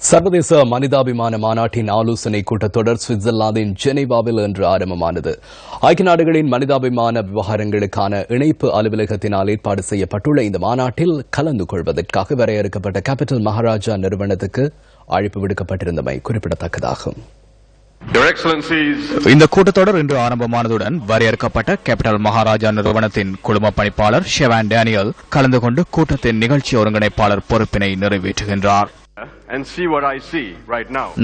சர்வதேச மனிதாபிமான மாநாட்டின் ஆலோசனை கூட்டத்தொடர் சுவிட்சர்லாந்தின் ஜெனீவாவில் இன்று ஆரம்பமானது. ஐக்கிய நாடுகளின் மனிதாபிமான விவகாரங்களுக்கான இணைப்பு அலுவலகத்தினால் ஏற்பாடு செய்யப்பட்டுள்ள இந்த மாநாட்டில் கலந்து கொள்வதற்காக வரையறுக்கப்பட்ட கேபிட்டல் மகாராஜா நிறுவனத்துக்கு அழைப்பு விடுக்கப்பட்டிருந்தமை குறிப்பிடத்தக்கதாகும். இந்த கூட்டத்தொடர் இன்று ஆரம்பமானதுடன் வரையறுக்கப்பட்ட கேபிட்டல் மகாராஜா நிறுவனத்தின் குழும பணிப்பாளர் ஷெவான் டேனியல் கலந்து கொண்டு கூட்டத்தின் நிகழ்ச்சி ஒருங்கிணைப்பாளர் பொறுப்பினை நிறைவேற்றுகின்றார்.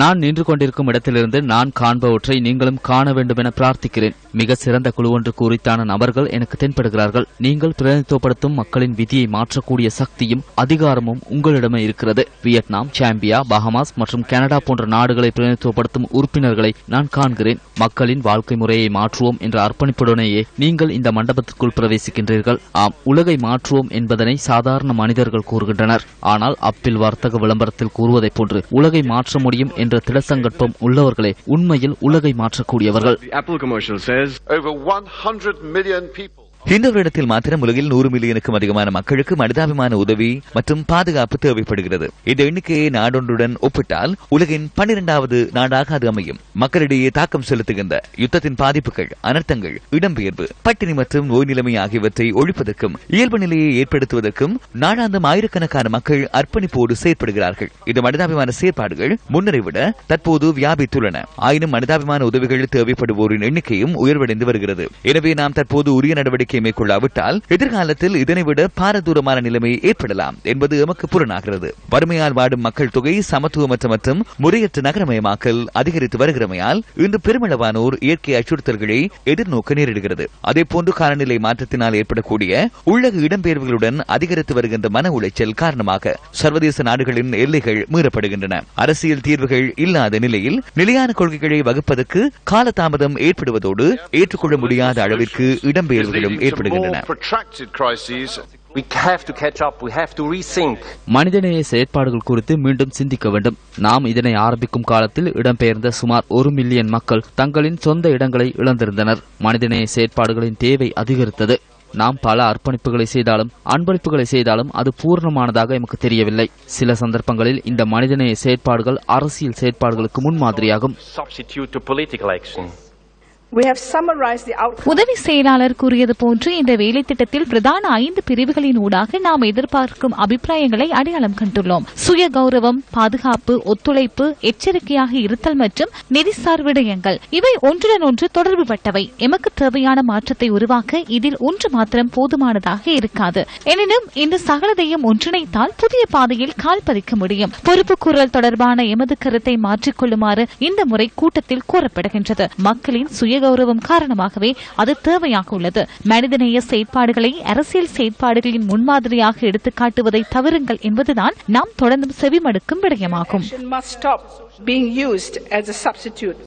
நான் நின்று கொண்டிருக்கும் இடத்திலிருந்து நான் காண்பவற்றை நீங்களும் காண வேண்டும் என பிரார்த்திக்கிறேன். மிக சிறந்த குழு ஒன்று குறித்தான நபர்கள் எனக்கு தென்படுகிறார்கள். நீங்கள் பிரதிநிதித்துவப்படுத்தும் மக்களின் விதியை மாற்றக்கூடிய சக்தியும் அதிகாரமும் உங்களிடமே இருக்கிறது. வியட்நாம், சாம்பியா, பஹமாஸ் மற்றும் கனடா போன்ற நாடுகளை பிரதிநிதித்துவப்படுத்தும் உறுப்பினர்களை நான் காண்கிறேன். மக்களின் வாழ்க்கை முறையை மாற்றுவோம் என்ற அர்ப்பணிப்புடனேயே நீங்கள் இந்த மண்டபத்திற்குள் பிரவேசிக்கின்றீர்கள். ஆம், உலகை மாற்றுவோம் என்பதனை சாதாரண மனிதர்கள் கூறுகின்றனர். ஆனால் அப்பில் வர்த்தக விளம்பரத்தில் கூறுவதைப் போன்று உலகை மாற்ற முடியும் என்ற திடசங்கற்பம் உள்ளவர்களே உண்மையில் உலகை மாற்றக்கூடியவர்கள். இந்த வருடத்தில் மாத்திரம் உலகில் 100 மில்லியனுக்கும் அதிகமான மக்களுக்கு மனிதாபிமான உதவி மற்றும் பாதுகாப்பு தேவைப்படுகிறது. இந்த எண்ணிக்கையை நாடொன்றுடன் ஒப்பிட்டால் உலகின் 12வது நாடாக அது அமையும். மக்களிடையே தாக்கம் செலுத்துகின்ற யுத்தத்தின் பாதிப்புகள், அனர்த்தங்கள், இடம்பெயர்வு, பட்டினி மற்றும் நோய் நிலைமை ஆகியவற்றை ஒழிப்பதற்கும் இயல்பு நிலையை ஏற்படுத்துவதற்கும் நாடாந்தம் ஆயிரக்கணக்கான மக்கள் அர்ப்பணிப்போடு செயற்படுகிறார்கள். இந்த மனிதாபிமான செயற்பாடுகள் முன்னரை விட தற்போது வியாபித்துள்ளன. ஆயினும் மனிதாபிமான உதவிகள் தேவைப்படுவோரின் எண்ணிக்கையும் உயர்வடைந்து வருகிறது. எனவே நாம் தற்போது உரிய நடவடிக்கை மேற்கொள்ளாவிட்டால் எதிர்காலத்தில் இதனைவிட பாரதூரமான நிலைமை ஏற்படலாம் என்பது எமக்கு புலனாகிறது. வறுமையால் வாடும் மக்கள் தொகை, சமத்துவமற்ற மற்றும் முறையற்ற நகரமயமாக்கல் அதிகரித்து வருகிறமையால் இன்று பெருமளவானோர் இயற்கை அச்சுறுத்தல்களை எதிர்நோக்க நேரிடுகிறது. அதேபோன்று காலநிலை மாற்றத்தினால் ஏற்படக்கூடிய உள்ளக இடம்பெயர்வுகளுடன் அதிகரித்து வருகின்ற மன உளைச்சல் காரணமாக சர்வதேச நாடுகளின் எல்லைகள் மீறப்படுகின்றன. அரசியல் தீர்வுகள் இல்லாத நிலையில் நிலையான கொள்கைகளை வகுப்பதற்கு காலதாமதம் ஏற்படுவதோடு ஏற்றுக்கொள்ள முடியாத அளவிற்கு இடம்பெயர்வுகளும் ஏற்படுகின்றன. மனிதநேய செயற்பாடுகள் குறித்து மீண்டும் சிந்திக்க வேண்டும். நாம் இதனை ஆரம்பிக்கும் காலத்தில் இடம்பெயர்ந்த சுமார் 1 மில்லியன் மக்கள் தங்களின் சொந்த இடங்களை இழந்திருந்தனர். மனிதநேய செயற்பாடுகளின் தேவை அதிகரித்தது. நாம் பல அர்ப்பணிப்புகளை செய்தாலும் அன்பளிப்புகளை செய்தாலும் அது பூர்ணமானதாக எமக்கு தெரியவில்லை. சில சந்தர்ப்பங்களில் இந்த மனிதநேய செயற்பாடுகள் அரசியல் செயற்பாடுகளுக்கு முன்மாதிரியாகும். உதவி செயலாளர் கூறியது போன்று இந்த வேலை திட்டத்தில் பிரதான 5 பிரிவுகளின் ஊடாக நாம் எதிர்பார்க்கும் அபிப்பிராயங்களை அடையாளம் கண்டுள்ளோம். சுய கௌரவம், பாதுகாப்பு, ஒத்துழைப்பு, எச்சரிக்கையாக இருத்தல் மற்றும் நிதிசார் விடயங்கள். இவை ஒன்றுடன் ஒன்று தொடர்புபட்டவை. எமக்கு தேவையான மாற்றத்தை உருவாக்க இதில் ஒன்று மாத்திரம் போதுமானதாக இருக்காது. எனினும் இந்த சகலதையும் ஒன்றிணைத்தால் புதிய பாதையில் கால் பதிக்க முடியும். பொறுப்புக்கூறல் தொடர்பான எமது கருத்தை மாற்றிக்கொள்ளுமாறு இந்த முறை கூட்டத்தில் கூறப்படுகின்றது. மக்களின் சுய கௌரவம் காரணமாகவே அது தேவையாக உள்ளது. மனிதநேய செயற்பாடுகளை அரசியல் செயற்பாடுகளின் முன்மாதிரியாக எடுத்துக்காட்டுவதை தவறுங்கள் என்பதுதான் நாம் தொடர்ந்தும் செவிமடுக்கும் விடயமாகும்.